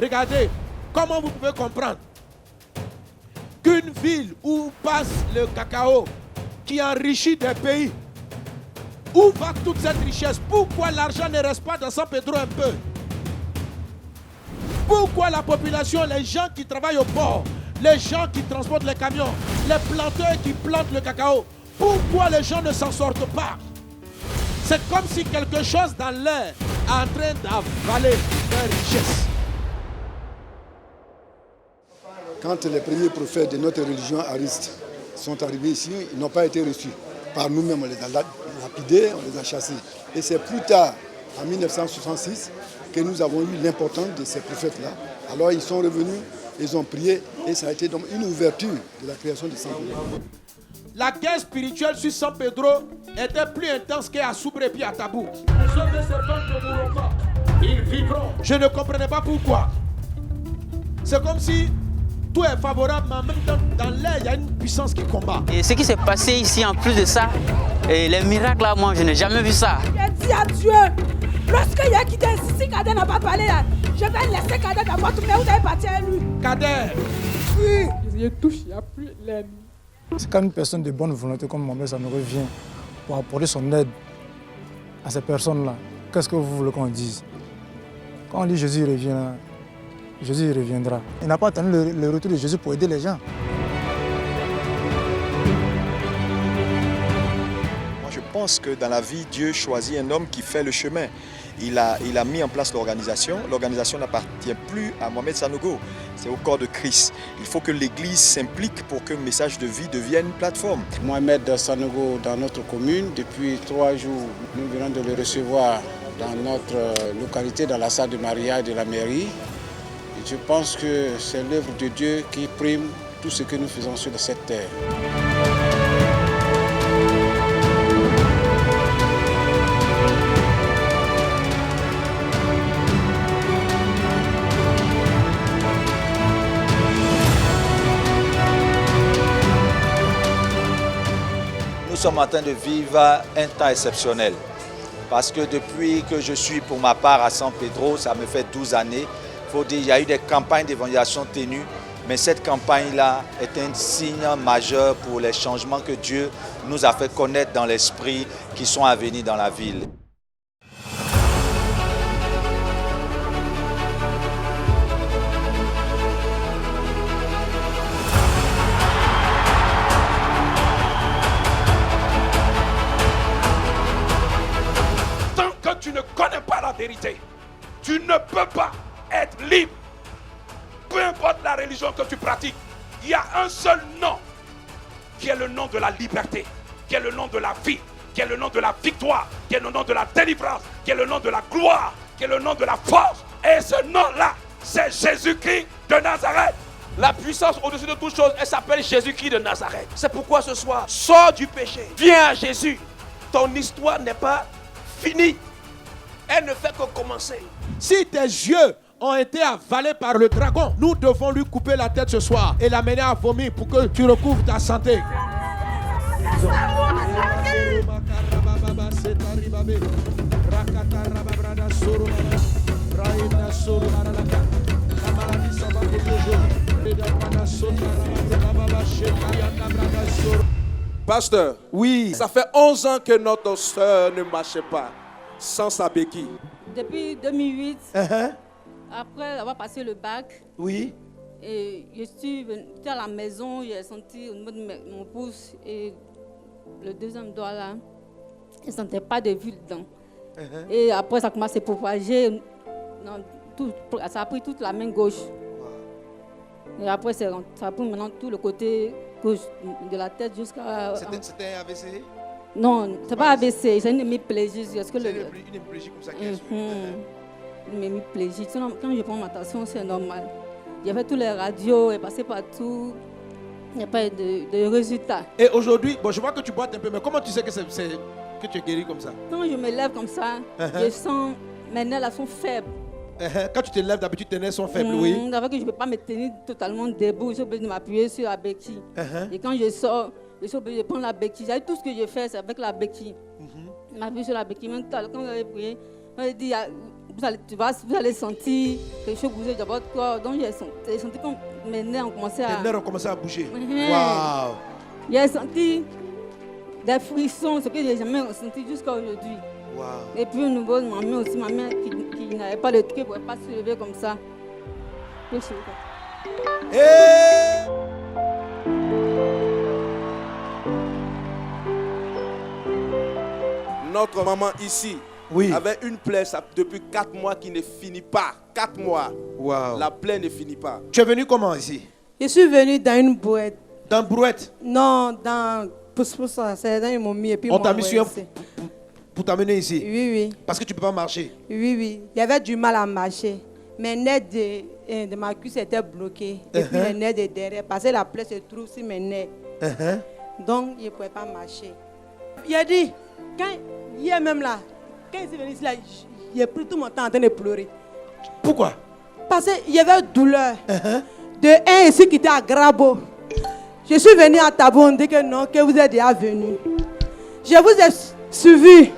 Regardez, comment vous pouvez comprendre qu'une ville où passe le cacao qui enrichit des pays, où va toute cette richesse? Pourquoi l'argent ne reste pas dans San Pedro un peu? Pourquoi la population, les gens qui travaillent au port, les gens qui transportent les camions, les planteurs qui plantent le cacao, pourquoi les gens ne s'en sortent pas? C'est comme si quelque chose dans l'air est en train d'avaler leur richesse. Quand les premiers prophètes de notre religion aristes sont arrivés ici, ils n'ont pas été reçus. Par nous-mêmes, on les a lapidés, on les a chassés. Et c'est plus tard, en 1966, que nous avons eu l'importance de ces prophètes-là. Alors ils sont revenus, ils ont prié, et ça a été donc une ouverture de la création de San Pedro. La guerre spirituelle sur San Pedro était plus intense qu'à Soubre et puis à Tabou. Je ne comprenais pas pourquoi. C'est comme si tout est favorable, mais en même temps, dans l'air, il y a une puissance qui combat. Et ce qui s'est passé ici, en plus de ça, et les miracles là, moi, je n'ai jamais vu ça. J'ai dit à Dieu, lorsqu'il y a qui dit si Kader n'a pas parlé là, je vais laisser Kader d'avoir tout, mais vous allez partir à lui. Kader! Oui. Je touche, il n'y a plus l'aide. C'est quand une personne de bonne volonté comme Mohamed Sanogo vient pour apporter son aide à ces personnes-là, qu'est-ce que vous voulez qu'on dise? Quand on dit Jésus revient là, Jésus reviendra. Il n'a pas attendu le retour de Jésus pour aider les gens. Moi, je pense que dans la vie, Dieu choisit un homme qui fait le chemin. Il a mis en place l'organisation. L'organisation n'appartient plus à Mohamed Sanogo, c'est au corps de Christ. Il faut que l'Église s'implique pour que le message de vie devienne une plateforme. Mohamed Sanogo dans notre commune, depuis 3 jours, nous venons de le recevoir dans notre localité, dans la salle de mariage de la mairie. Et je pense que c'est l'œuvre de Dieu qui prime tout ce que nous faisons sur cette terre. Nous sommes en train de vivre un temps exceptionnel. Parce que depuis que je suis pour ma part à San Pedro, ça me fait 12 années, il faut dire qu'il y a eu des campagnes d'évangélisation tenues, mais cette campagne-là est un signe majeur pour les changements que Dieu nous a fait connaître dans l'esprit qui sont à venir dans la ville. Tu ne connais pas la vérité, tu ne peux pas être libre. Peu importe la religion que tu pratiques, il y a un seul nom qui est le nom de la liberté, qui est le nom de la vie, qui est le nom de la victoire, qui est le nom de la délivrance, qui est le nom de la gloire, qui est le nom de la force. Et ce nom-là, c'est Jésus-Christ de Nazareth. La puissance au-dessus de toute chose, elle s'appelle Jésus-Christ de Nazareth. C'est pourquoi ce soir, sors du péché, viens à Jésus. Ton histoire n'est pas finie. Elle ne fait que commencer. Si tes yeux ont été avalés par le dragon, nous devons lui couper la tête ce soir et l'amener à vomir pour que tu recouvres ta santé. Pasteur, oui, ça fait 11 ans que notre soeur ne marchait pas sans sa béquille. Depuis 2008, après avoir passé le bac, oui. Et j'étais à la maison, j'ai senti au niveau de mon pouce et le deuxième doigt là, je ne sentais pas de vue dedans. Et après ça a commencé à se propager, ça a pris toute la main gauche. Et après ça a pris maintenant tout le côté gauche de la tête jusqu'à... C'était un AVC? Non, c'est pas AVC, c'est une hémiplégie. C'est une hémiplégie comme ça qui est une hémiplégie. Quand je prends ma tension, c'est normal. Il y avait tous les radios, elle passait partout. Il n'y a pas eu de résultats. Et aujourd'hui, bon, je vois que tu boites un peu, mais comment tu sais que tu es guéri comme ça? Quand je me lève comme ça, je sens mes nerfs là sont faibles. Quand tu te lèves, d'habitude tes nerfs sont faibles, oui. D'abord que je ne peux pas me tenir totalement debout, je suis obligé de m'appuyer sur la béquille. Et quand je sors, je suis obligé de prendre la béquille. Tout ce que je fais, c'est avec la béquille. Je m'appuie sur la béquille. Même quand j'avais prié, on m'a dit, Vous allez sentir quelque chose bouger dans votre corps. Donc j'ai senti comme mes nerfs ont commencé à... Les nerfs ont commencé à bouger. Waouh! J'ai senti des frissons, ce que j'ai jamais ressenti jusqu'à aujourd'hui. Wow. Et puis au niveau de ma main aussi, ma main qui n'avait pas le truc, qui ne pouvait pas se lever comme ça. Notre maman ici avait une plaie depuis 4 mois qui ne finit pas. 4 mois. Wow. La plaie ne finit pas. Tu es venu comment ici? Je suis venu dans une brouette. Dans une brouette? Non, dans... C'est dans ils m'ont mis et puis on t'a mis sur pour t'amener ici? Oui, oui. Parce que tu ne peux pas marcher? Oui, oui. Il y avait du mal à marcher. Mes nerfs de ma cuisse étaient bloqués. Et puis les nerfs de derrière. Parce que la plaie se trouve sur mes nerfs. Donc, je ne pouvais pas marcher. Il a dit, hier même là, quand il est venu ici, là, j'ai pris tout mon temps en train de pleurer. Pourquoi? Parce qu'il y avait douleur. De un ici qui était à Grabo. Je suis venu à Tabou, on dit que non, que vous êtes déjà venu. Je vous ai suivi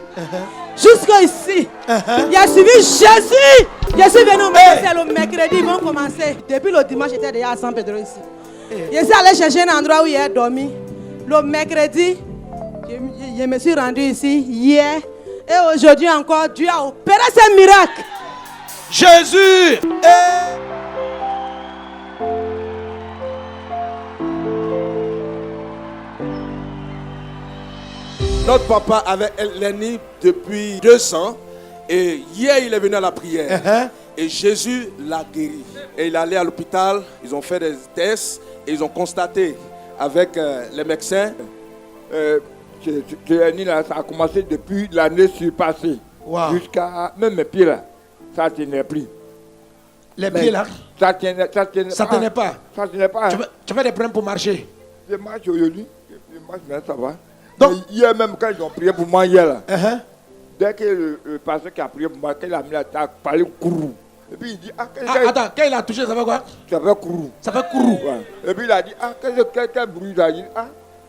jusqu'ici. J'ai suivi Jésus. Je suis venu au le mercredi, ils vont commencer. Depuis le dimanche, j'étais déjà à San Pedro ici. Je suis allé chercher un endroit où il a dormi. Le mercredi, je me suis rendu ici hier. Et aujourd'hui encore, Dieu a opéré ce miracle. Jésus! Notre papa avait l'aîné depuis 2 ans et hier il est venu à la prière et Jésus l'a guéri. Et il est allé à l'hôpital, ils ont fait des tests et ils ont constaté avec les médecins que l'aîné ça a commencé depuis l'année surpassée jusqu'à même mes pieds là, ça tenait plus. Les pieds là? Ça tenait pas. Ça tenait pas. Tu fais des problèmes pour marcher? Je marche aujourd'hui, je marche mais ça va. Donc, hier même, quand ils ont prié pour moi, hier, là, dès que le pasteur qui a prié pour moi, quand il a mis la table, il parlait courroux. Et puis il dit, attends, quand il a touché, ça fait quoi? Ça fait courroux. Ça fait courroux. Ouais. Et puis il a dit, quel bruit il a dit,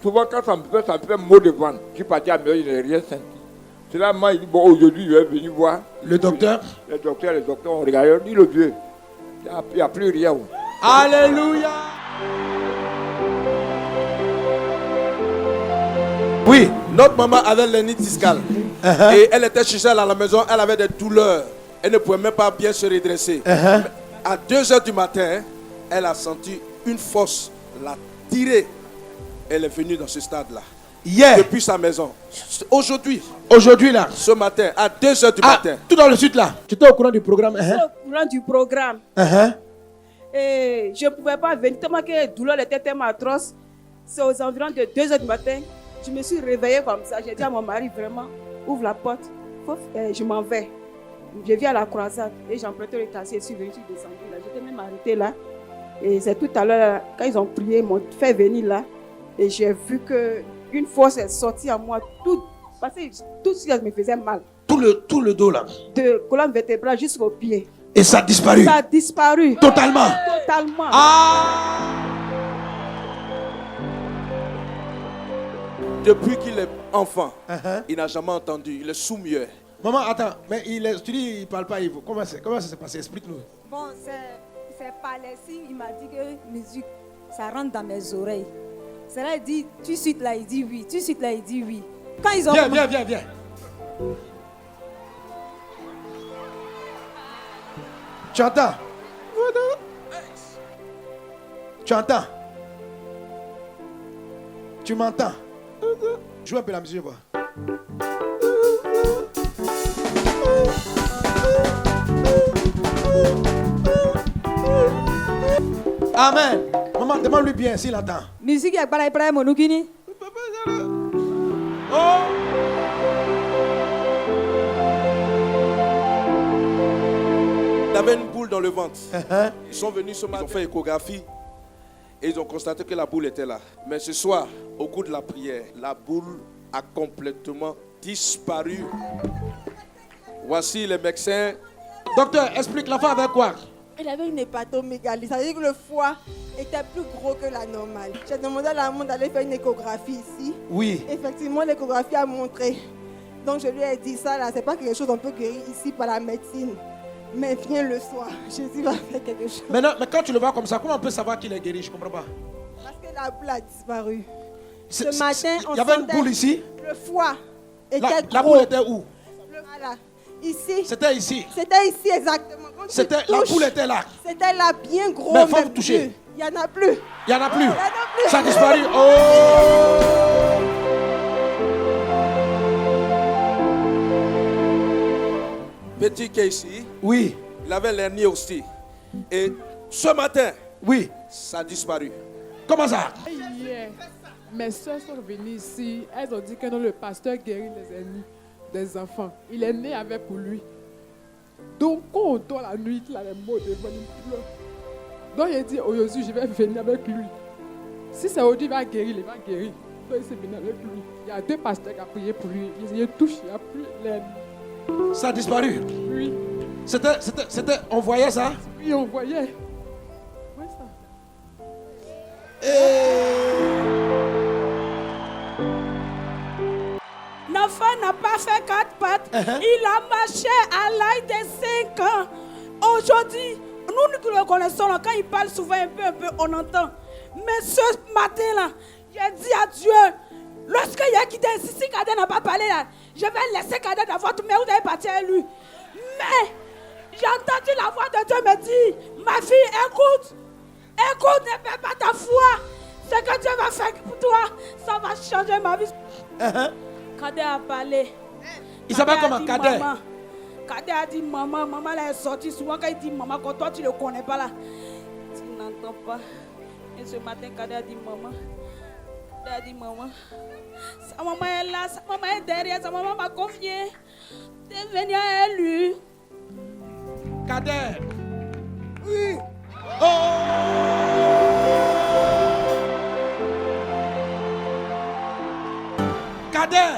souvent quand ça me fait mot de ventre. Je suis parti à Meuse, je n'ai rien senti. C'est là, moi, il dit, bon, aujourd'hui, il est venu voir. Le docteur? Les docteurs ont regardé, dit le vieux. Il n'y a plus rien. Alléluia! Oui, notre maman avait l'hernie discale. Et elle était chez elle à la maison, elle avait des douleurs. Elle ne pouvait même pas bien se redresser. À 2h du matin, elle a senti une force la tirer. Elle est venue dans ce stade-là. Hier. Depuis sa maison. Aujourd'hui. Aujourd'hui là. Ce matin, à 2h du matin. Tout dans le sud là. Tu étais au courant du programme? Je suis au courant du programme. Et je ne pouvais pas venir tellement que la douleur était tellement atroce. C'est aux environs de 2h du matin. Je me suis réveillée comme ça. J'ai dit à mon mari, vraiment, ouvre la porte. Je m'en vais. Je viens à la croisade et j'ai emprunté le taxi. Je suis venue, je suis descendue là. J'étais même arrêtée là. Et c'est tout à l'heure, quand ils ont prié, ils m'ont fait venir là. Et j'ai vu qu'une force est sortie à moi. Parce que tout ce qui me faisait mal. Tout le dos là. De colonne vertébrale jusqu'au pied. Et ça a disparu? Ça a disparu. Totalement? Totalement. Depuis qu'il est enfant, il n'a jamais entendu. Il est sourd-muet. Maman, attends, mais tu dis qu'il ne parle pas. Comment ça s'est passé? Explique-nous. Bon, c'est par ici, il m'a dit que musique, ça rentre dans mes oreilles. C'est là, il dit, tu suites là, il dit oui. Tu suites là, il dit oui. Quand ils ont... Viens. Tu entends? Tu entends? Tu m'entends? Joue un peu la musique, quoi. Amen. Maman, demande-lui bien s'il entend. Musique, il y a pas la monokini. Il avait une boule dans le ventre. Ils sont venus ce matin, ils ont fait échographie et ils ont constaté que la boule était là. Mais ce soir, au cours de la prière, la boule a complètement disparu. Voici les médecins. Docteur, explique, l'enfant avec quoi? Il avait une hépatomégalie, ça veut dire que le foie était plus gros que la normale. J'ai demandé à la maman d'aller faire une échographie ici. Oui. Effectivement, l'échographie a montré. Donc je lui ai dit ça là, c'est pas quelque chose qu'on peut guérir ici par la médecine. Mais viens le soir, Jésus va faire quelque chose. Maintenant, mais quand tu le vois comme ça, comment on peut savoir qu'il est guéri? Je ne comprends pas. Parce que la boule a disparu. Ce matin, on il y avait une sentait boule ici? Le foie était gros. La boule était où? Voilà. Ici. C'était ici? C'était ici exactement. La boule était là? C'était là bien gros. Mais il faut vous toucher. Il n'y en a plus. Il n'y en a plus? Il y en a plus. Ça a disparu. Oh! Petit Casey. Oui. Il avait l'hernie aussi. Et ce matin, oui, ça a disparu. Comment ça? Hier, mes soeurs sont venues ici. Elles ont dit que non, le pasteur guérit les hernies des enfants. Il est né avec pour lui. Donc, quand on dort la nuit, il a les mots devant, il pleure. Donc, il a dit, aujourd'hui, je vais venir avec lui. Si c'est aujourd'hui, il va guérir, il va guérir. Donc, il s'est venu avec lui. Il y a 2 pasteurs qui ont prié pour lui. Il touche, il n'y a plus l'hernie. Ça a disparu? Oui. On voyait ça? Oui, on voyait. Oui, ça. L'enfant n'a pas fait 4 pattes. Il a marché à l'âge de 5 ans. Aujourd'hui, nous le connaissons. Quand il parle souvent un peu, on entend. Mais ce matin-là, j'ai dit à Dieu, lorsqu'il y a quitté ici, si Kader n'a pas parlé là, je vais laisser Kader d'avoir tout, mais vous allez partir à lui. Mais j'ai entendu la voix de Dieu me dire, ma fille, écoute, ne perds pas ta foi. Ce que Dieu va faire pour toi, ça va changer ma vie. Kader a parlé. Il s'appelle comment? Kader? Kader a dit maman, maman elle est sortie. Souvent quand il dit maman, quand toi tu ne le connais pas là, tu n'entends pas. Et ce matin, Kader a dit maman. Kader a dit maman. Sa maman est là, sa maman est derrière, sa maman m'a confié. T'es venu à lui. Kader. Oui. Oh! Kader.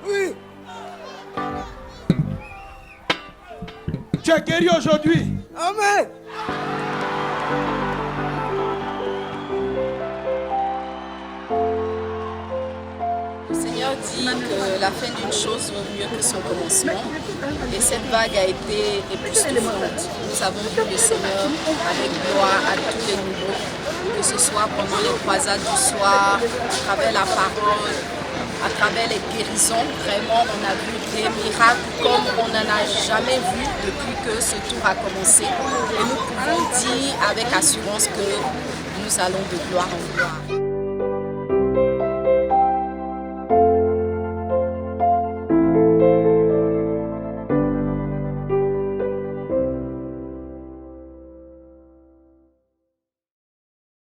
Oui. Tu es guéri aujourd'hui. Amen. Le Seigneur dit que la fin d'une chose vaut mieux que son commencement. Et cette vague a été époustouflante. Nous avons vu le Seigneur avec gloire à tous les niveaux, que ce soit pendant les croisades du soir, à travers la parole, à travers les guérisons. Vraiment, on a vu des miracles comme on n'en a jamais vu depuis que ce tour a commencé. Et nous pouvons dire avec assurance que nous allons de gloire en gloire.